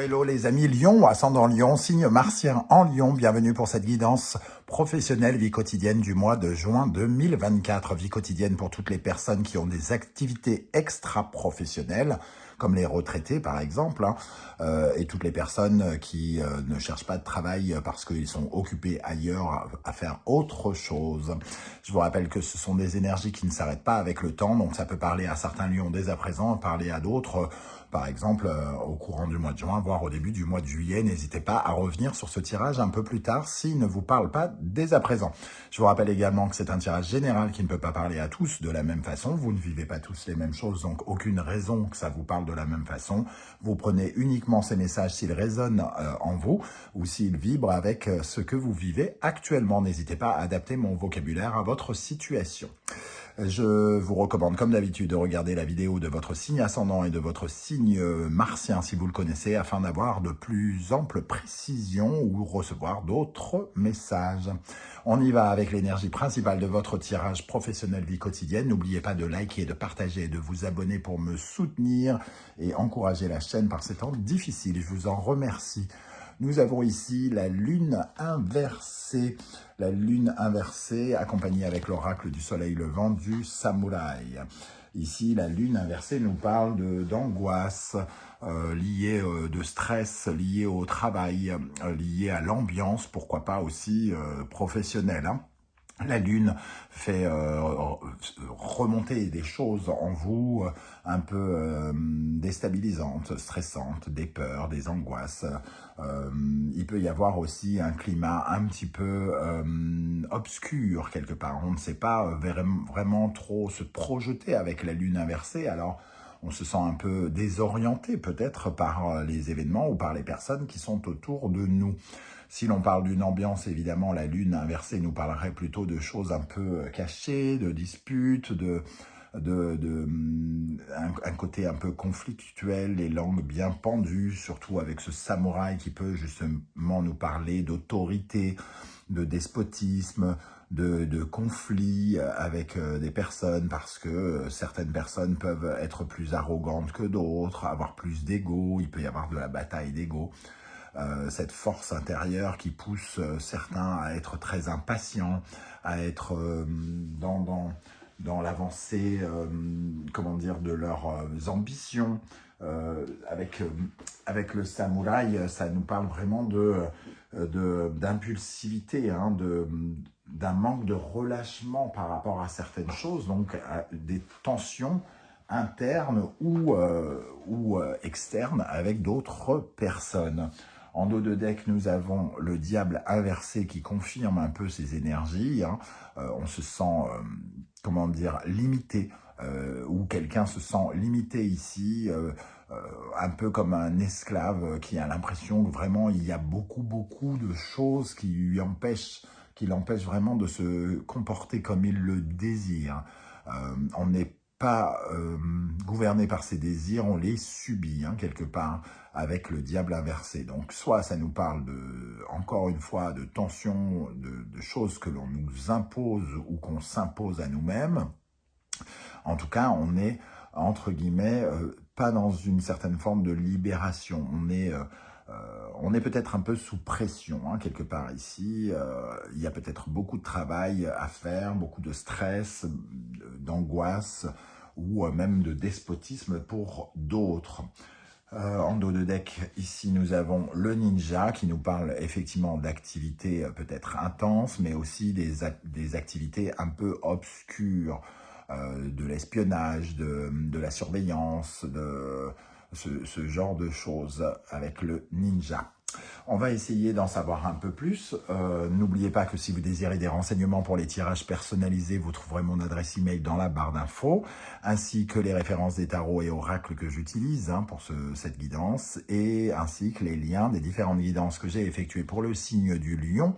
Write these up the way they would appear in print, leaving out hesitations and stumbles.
hello les amis Lion, ascendant Lion, signe martien en Lion. Bienvenue pour cette guidance professionnelle vie quotidienne du mois de juin 2024. Vie quotidienne pour toutes les personnes qui ont des activités extra-professionnelles, comme les retraités par exemple, et toutes les personnes qui ne cherchent pas de travail parce qu'ils sont occupés ailleurs à faire autre chose. Je vous rappelle que ce sont des énergies qui ne s'arrêtent pas avec le temps, donc ça peut parler à certains lions dès à présent, parler à d'autres, par exemple au courant du mois de juin, voire au début du mois de juillet. N'hésitez pas à revenir sur ce tirage un peu plus tard s'il ne vous parle pas dès à présent. Je vous rappelle également que c'est un tirage général qui ne peut pas parler à tous de la même façon. Vous ne vivez pas tous les mêmes choses, donc aucune raison que ça vous parle de la même façon. Vous prenez uniquement ces messages s'ils résonnent en vous ou s'ils vibrent avec ce que vous vivez actuellement. N'hésitez pas à adapter mon vocabulaire à votre situation. Je vous recommande comme d'habitude de regarder la vidéo de votre signe ascendant et de votre signe martien si vous le connaissez afin d'avoir de plus amples précisions ou recevoir d'autres messages. On y va avec l'énergie principale de votre tirage professionnel vie quotidienne. N'oubliez pas de liker, de partager et de vous abonner pour me soutenir et encourager la chaîne par ces temps difficiles. Je vous en remercie. Nous avons ici la lune inversée. La lune inversée accompagnée avec l'oracle du soleil levant du samouraï. Ici, la lune inversée nous parle d'angoisse liée de stress, liée au travail, liée à l'ambiance, pourquoi pas aussi professionnelle. La lune fait remonter des choses en vous un peu déstabilisantes, stressantes, des peurs, des angoisses. Il peut y avoir aussi un climat un petit peu obscur quelque part. On ne sait pas vraiment trop se projeter avec la lune inversée. Alors, on se sent un peu désorienté peut-être par les événements ou par les personnes qui sont autour de nous. Si l'on parle d'une ambiance, évidemment, la lune inversée nous parlerait plutôt de choses un peu cachées, de disputes, un côté un peu conflictuel, les langues bien pendues, surtout avec ce samouraï qui peut justement nous parler d'autorité, de despotisme, de conflits avec des personnes parce que certaines personnes peuvent être plus arrogantes que d'autres, avoir plus d'ego, il peut y avoir de la bataille d'ego. Cette force intérieure qui pousse certains à être très impatients, à être dans l'avancée, comment dire, de leurs ambitions. Avec le samouraï, ça nous parle vraiment d'impulsivité, hein, d'un manque de relâchement par rapport à certaines choses, donc des tensions internes ou externes avec d'autres personnes. En dos de deck, nous avons le diable inversé qui confirme un peu ces énergies. Hein. On se sent, comment dire, limité, ou quelqu'un se sent limité ici, un peu comme un esclave qui a l'impression que vraiment il y a beaucoup de choses qui l'empêchent vraiment de se comporter comme il le désire. On n'est pas gouverné par ses désirs, on les subit hein, quelque part avec le diable inversé. Donc soit ça nous parle encore une fois de tensions, de choses que l'on nous impose ou qu'on s'impose à nous-mêmes. En tout cas, on est entre guillemets pas dans une certaine forme de libération. On est peut-être un peu sous pression, hein, quelque part ici. Il y a peut-être beaucoup de travail à faire, beaucoup de stress, d'angoisse ou même de despotisme pour d'autres. En dos de deck, ici, nous avons le ninja qui nous parle effectivement d'activités peut-être intenses, mais aussi des activités un peu obscures, de l'espionnage, de la surveillance, de ce genre de choses avec le ninja. On va essayer d'en savoir un peu plus. N'oubliez pas que si vous désirez des renseignements pour les tirages personnalisés, vous trouverez mon adresse email dans la barre d'infos, ainsi que les références des tarots et oracles que j'utilise hein, pour cette guidance, et ainsi que les liens des différentes guidances que j'ai effectuées pour le signe du lion.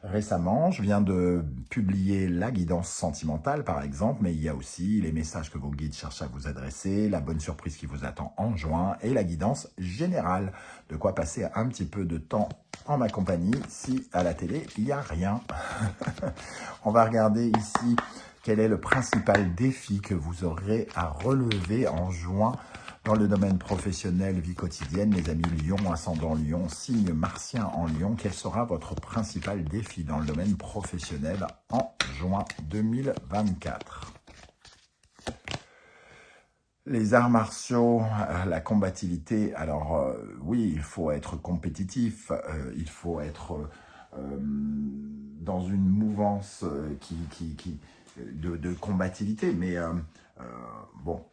Récemment, je viens de publier la guidance sentimentale, par exemple, mais il y a aussi les messages que vos guides cherchent à vous adresser, la bonne surprise qui vous attend en juin et la guidance générale. De quoi passer un petit peu de temps en ma compagnie si à la télé, il n'y a rien. On va regarder ici quel est le principal défi que vous aurez à relever en juin Dans le domaine professionnel, vie quotidienne, les amis Lion, ascendant Lion, signe martien en Lion, quel sera votre principal défi dans le domaine professionnel en juin 2024? Les arts martiaux, la combativité, alors oui, il faut être compétitif, il faut être dans une mouvance de combativité, mais bon,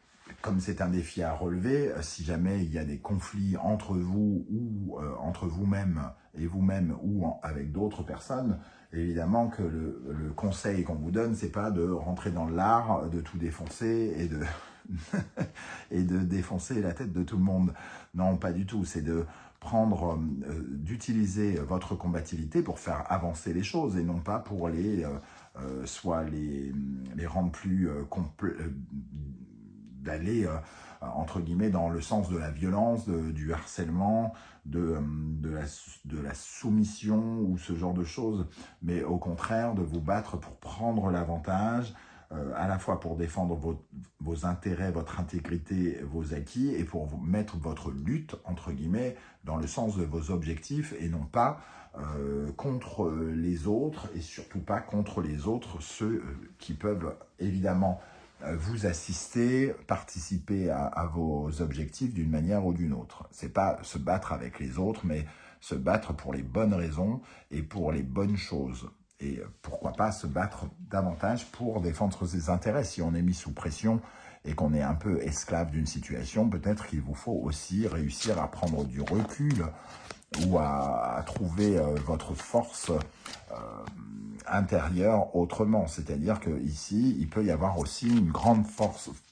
comme c'est un défi à relever, si jamais il y a des conflits entre vous ou entre vous-même et vous-même ou avec d'autres personnes, évidemment que le conseil qu'on vous donne, c'est pas de rentrer dans l'art, de tout défoncer et de et de défoncer la tête de tout le monde. Non, pas du tout. C'est de prendre, d'utiliser votre combativité pour faire avancer les choses et non pas pour soit les rendre plus d'aller entre guillemets dans le sens de la violence, du harcèlement, de la soumission ou ce genre de choses, mais au contraire de vous battre pour prendre l'avantage, à la fois pour défendre vos intérêts, votre intégrité, vos acquis, et pour mettre votre lutte, entre guillemets, dans le sens de vos objectifs, et non pas contre les autres, et surtout pas contre les autres, ceux qui peuvent évidemment vous assister, participer à vos objectifs d'une manière ou d'une autre. C'est pas se battre avec les autres, mais se battre pour les bonnes raisons et pour les bonnes choses. Et pourquoi pas se battre davantage pour défendre ses intérêts. Si on est mis sous pression et qu'on est un peu esclave d'une situation, peut-être qu'il vous faut aussi réussir à prendre du recul ou à trouver votre force intérieure autrement. C'est-à-dire qu'ici, il peut y avoir aussi une grande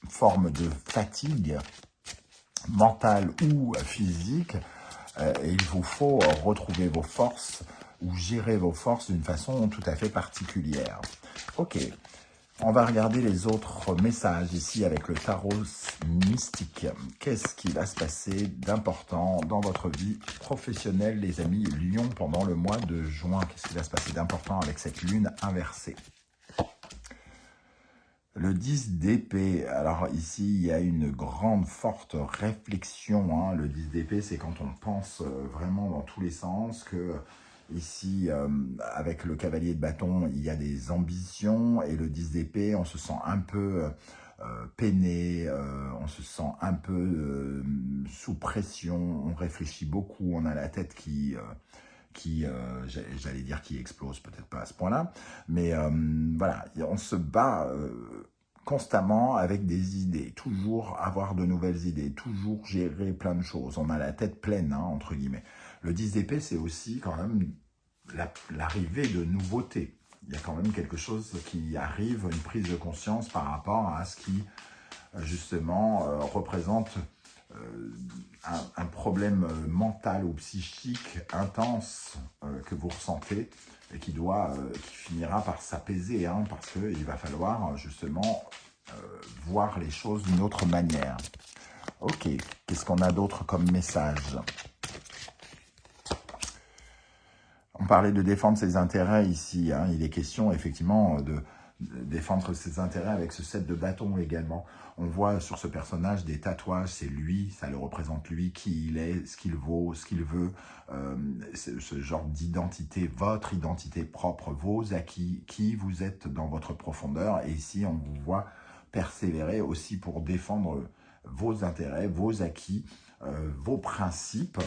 forme de fatigue mentale ou physique, et il vous faut retrouver vos forces ou gérer vos forces d'une façon tout à fait particulière. Ok, on va regarder les autres messages ici avec le tarot mystique. Qu'est-ce qui va se passer d'important dans votre vie professionnelle, les amis Lion, pendant le mois de juin? Qu'est-ce qui va se passer d'important avec cette lune inversée? Le 10 d'épée, alors ici, il y a une grande, forte réflexion. Le 10 d'épée, c'est quand on pense vraiment dans tous les sens que ici, avec le cavalier de bâton, il y a des ambitions. Et le 10 d'épée, on se sent un peu peiné, on se sent un peu sous pression, on réfléchit beaucoup, on a la tête qui j'allais dire qui explose, peut-être pas à ce point-là, mais voilà, on se bat constamment avec des idées, toujours avoir de nouvelles idées, toujours gérer plein de choses, on a la tête pleine, entre guillemets. Le 10 d'épée, c'est aussi quand même l'arrivée de nouveautés. Il y a quand même quelque chose qui arrive, une prise de conscience par rapport à ce qui, justement, représente un problème mental ou psychique intense que vous ressentez et qui finira par s'apaiser, parce qu'il va falloir justement voir les choses d'une autre manière. Ok, qu'est-ce qu'on a d'autre comme message? On parlait de défendre ses intérêts ici, il est question effectivement de défendre ses intérêts avec ce set de bâtons également. On voit sur ce personnage des tatouages, c'est lui, ça le représente lui, qui il est, ce qu'il vaut, ce qu'il veut, ce genre d'identité, votre identité propre, vos acquis, qui vous êtes dans votre profondeur. Et ici, on vous voit persévérer aussi pour défendre vos intérêts, vos acquis, vos principes.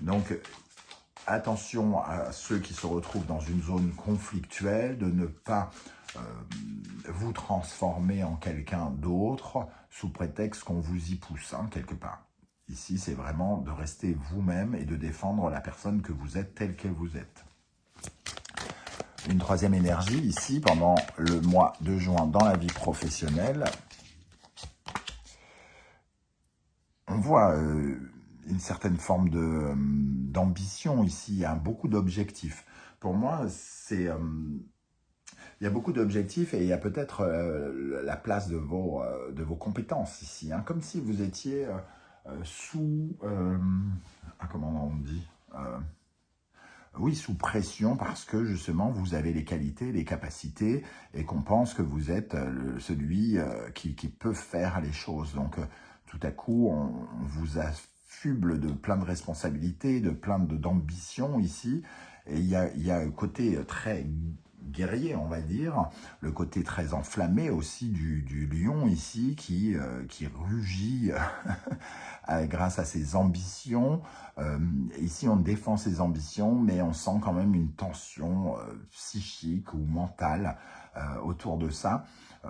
Donc, attention à ceux qui se retrouvent dans une zone conflictuelle, de ne pas vous transformer en quelqu'un d'autre sous prétexte qu'on vous y pousse, quelque part. Ici, c'est vraiment de rester vous-même et de défendre la personne que vous êtes telle que vous êtes. Une troisième énergie ici, pendant le mois de juin dans la vie professionnelle. On voit une certaine forme d'ambition ici, il y a beaucoup d'objectifs. Pour moi, c'est... il y a beaucoup d'objectifs et il y a peut-être la place de vos compétences ici. Comme si vous étiez sous... comment on dit oui, sous pression parce que justement vous avez les qualités, les capacités et qu'on pense que vous êtes celui qui peut faire les choses. Donc tout à coup, on vous affuble de plein de responsabilités, de plein d'ambitions ici. Et il y a un côté très guerrier, on va dire, le côté très enflammé aussi du lion ici, qui rugit grâce à ses ambitions. Ici, on défend ses ambitions, mais on sent quand même une tension psychique ou mentale autour de ça,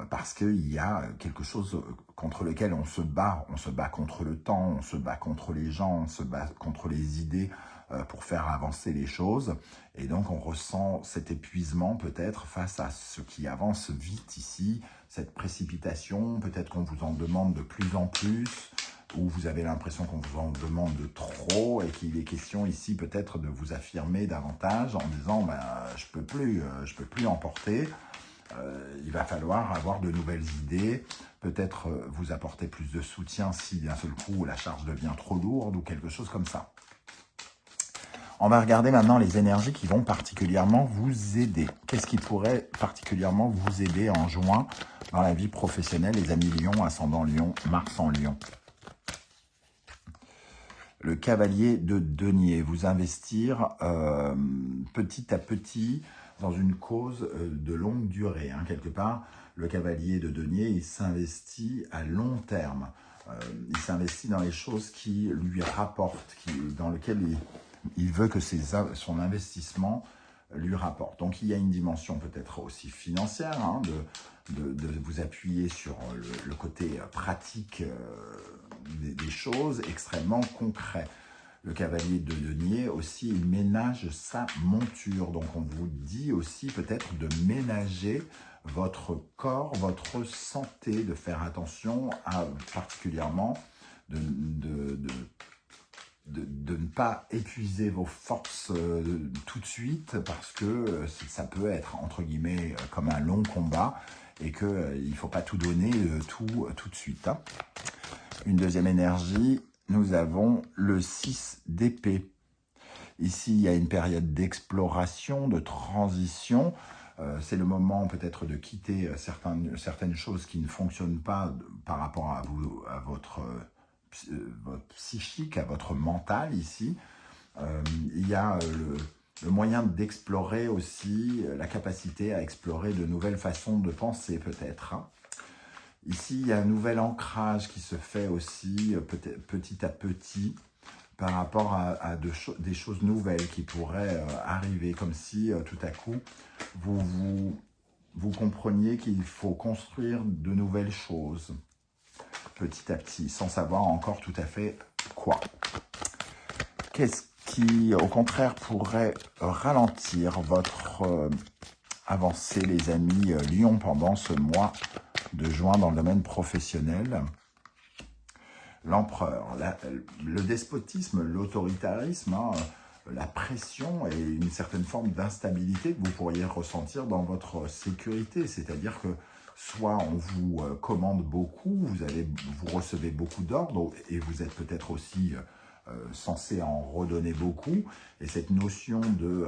parce qu'il y a quelque chose contre lequel on se bat. On se bat contre le temps, on se bat contre les gens, on se bat contre les idées, pour faire avancer les choses. Et donc, on ressent cet épuisement peut-être face à ce qui avance vite ici, cette précipitation. Peut-être qu'on vous en demande de plus en plus, ou vous avez l'impression qu'on vous en demande de trop, et qu'il est question ici peut-être de vous affirmer davantage en disant ben, je peux plus emporter. Il va falloir avoir de nouvelles idées, peut-être vous apporter plus de soutien si d'un seul coup la charge devient trop lourde ou quelque chose comme ça. On va regarder maintenant les énergies qui vont particulièrement vous aider. Qu'est-ce qui pourrait particulièrement vous aider en juin dans la vie professionnelle, les amis Lion, ascendant Lion, Mars en Lion? Le cavalier de denier, vous investir petit à petit dans une cause de longue durée. Hein, quelque part, le cavalier de denier, il s'investit à long terme. Il s'investit dans les choses qui lui rapportent, dans lesquelles il veut que son investissement lui rapporte. Donc, il y a une dimension peut-être aussi financière, hein, de vous appuyer sur le côté pratique des choses, extrêmement concret. Le cavalier de denier aussi, il ménage sa monture. Donc, on vous dit aussi peut-être de ménager votre corps, votre santé, de faire attention à particulièrement de ne pas épuiser vos forces tout de suite, parce que ça peut être, entre guillemets, comme un long combat, et qu'il ne faut pas tout donner tout de suite. Hein. Une deuxième énergie, nous avons le 6 d'épée. Ici, il y a une période d'exploration, de transition. C'est le moment peut-être de quitter certaines choses qui ne fonctionnent pas par rapport à votre psychique, à votre mental ici. Il y a le moyen d'explorer aussi, la capacité à explorer de nouvelles façons de penser peut-être. Hein. Ici, il y a un nouvel ancrage qui se fait aussi petit à petit par rapport à des choses nouvelles qui pourraient arriver, comme si tout à coup, vous compreniez qu'il faut construire de nouvelles choses petit à petit, sans savoir encore tout à fait quoi. Qu'est-ce qui, au contraire, pourrait ralentir votre avancée, les amis Lion, pendant ce mois de juin dans le domaine professionnel? L'empereur, le despotisme, l'autoritarisme, hein, la pression et une certaine forme d'instabilité que vous pourriez ressentir dans votre sécurité. C'est-à-dire que soit on vous commande beaucoup, vous recevez beaucoup d'ordres, et vous êtes peut-être aussi censé en redonner beaucoup. Et cette notion de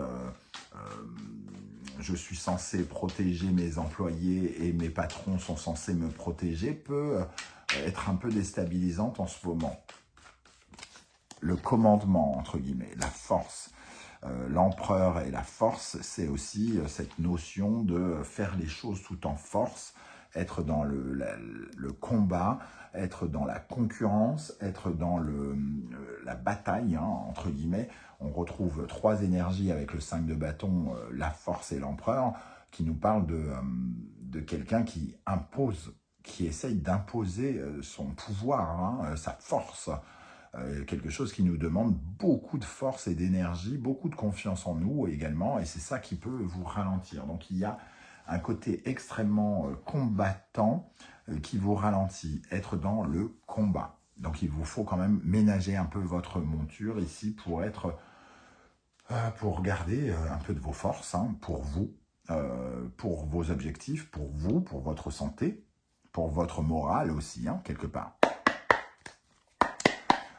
je suis censé protéger mes employés et mes patrons sont censés me protéger peut être un peu déstabilisante en ce moment. Le commandement, entre guillemets, la force. L'empereur et la force, c'est aussi cette notion de faire les choses tout en force, être dans le combat, être dans la concurrence, être dans la bataille, hein, entre guillemets. On retrouve trois énergies avec le 5 de bâton, la force et l'empereur, qui nous parlent de quelqu'un qui impose, qui essaye d'imposer son pouvoir, hein, sa force. Quelque chose qui nous demande beaucoup de force et d'énergie, beaucoup de confiance en nous également, et c'est ça qui peut vous ralentir. Donc il y a un côté extrêmement combattant qui vous ralentit, être dans le combat. Donc il vous faut quand même ménager un peu votre monture ici pour garder un peu de vos forces, hein, pour vous, pour vos objectifs, pour vous, pour votre santé, pour votre morale aussi, hein, quelque part.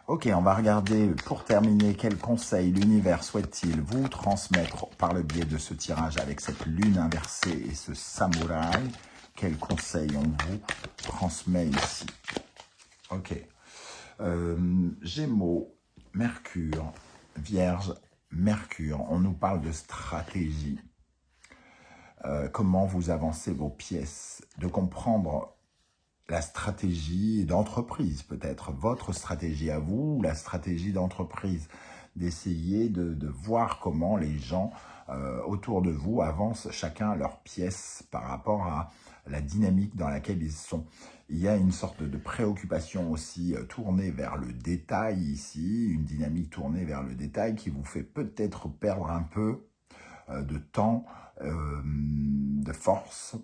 Ok, on va regarder pour terminer quel conseil l'univers souhaite-t-il vous transmettre par le biais de ce tirage avec cette lune inversée et ce samouraï. Quel conseil on vous transmet ici? Ok, Gémeaux, Mercure, Vierge, Mercure. On nous parle de stratégie. Comment vous avancez vos pièces, de comprendre la stratégie d'entreprise, peut-être votre stratégie à vous, ou la stratégie d'entreprise, d'essayer de voir comment les gens autour de vous avancent chacun leur pièce par rapport à la dynamique dans laquelle ils sont. Il y a une sorte de préoccupation aussi tournée vers le détail ici, une dynamique tournée vers le détail qui vous fait peut-être perdre un peu de temps, de force,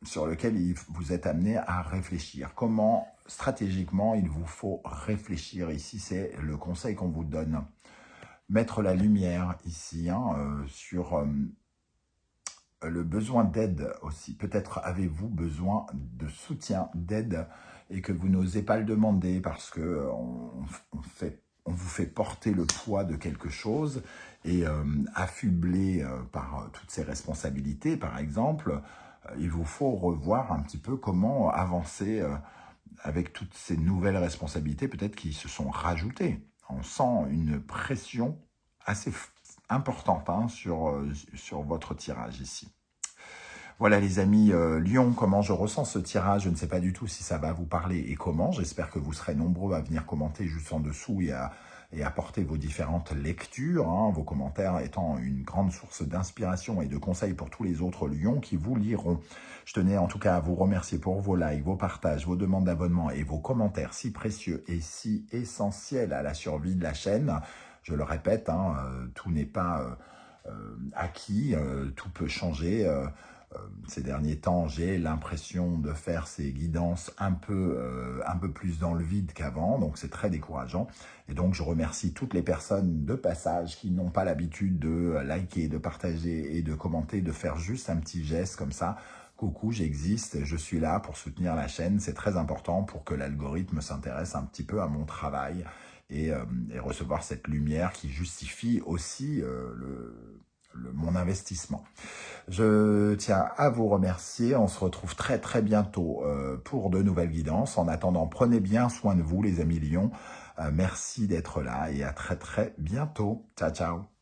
sur lequel vous êtes amené à réfléchir. Comment, stratégiquement, il vous faut réfléchir. Ici, c'est le conseil qu'on vous donne. Mettre la lumière ici sur le besoin d'aide aussi. Peut-être avez-vous besoin de soutien, d'aide, et que vous n'osez pas le demander parce que on vous fait porter le poids de quelque chose et affublé par toutes ces responsabilités, par exemple, il vous faut revoir un petit peu comment avancer avec toutes ces nouvelles responsabilités, peut-être qui se sont rajoutées. On sent une pression assez importante sur votre tirage ici. Voilà les amis, Lion, comment je ressens ce tirage, je ne sais pas du tout si ça va vous parler et comment. J'espère que vous serez nombreux à venir commenter juste en dessous et apporter vos différentes lectures, vos commentaires étant une grande source d'inspiration et de conseils pour tous les autres lions qui vous liront. Je tenais en tout cas à vous remercier pour vos likes, vos partages, vos demandes d'abonnement et vos commentaires si précieux et si essentiels à la survie de la chaîne. Je le répète, tout n'est pas acquis, tout peut changer. Ces derniers temps, j'ai l'impression de faire ces guidances un peu plus dans le vide qu'avant, donc c'est très décourageant. Et donc, je remercie toutes les personnes de passage qui n'ont pas l'habitude de liker, de partager et de commenter, de faire juste un petit geste comme ça. Coucou, j'existe, je suis là pour soutenir la chaîne. C'est très important pour que l'algorithme s'intéresse un petit peu à mon travail et recevoir cette lumière qui justifie aussi mon investissement. Je tiens à vous remercier. On se retrouve très très bientôt pour de nouvelles guidances. En attendant, prenez bien soin de vous les amis lions. Merci d'être là et à très très bientôt. Ciao ciao.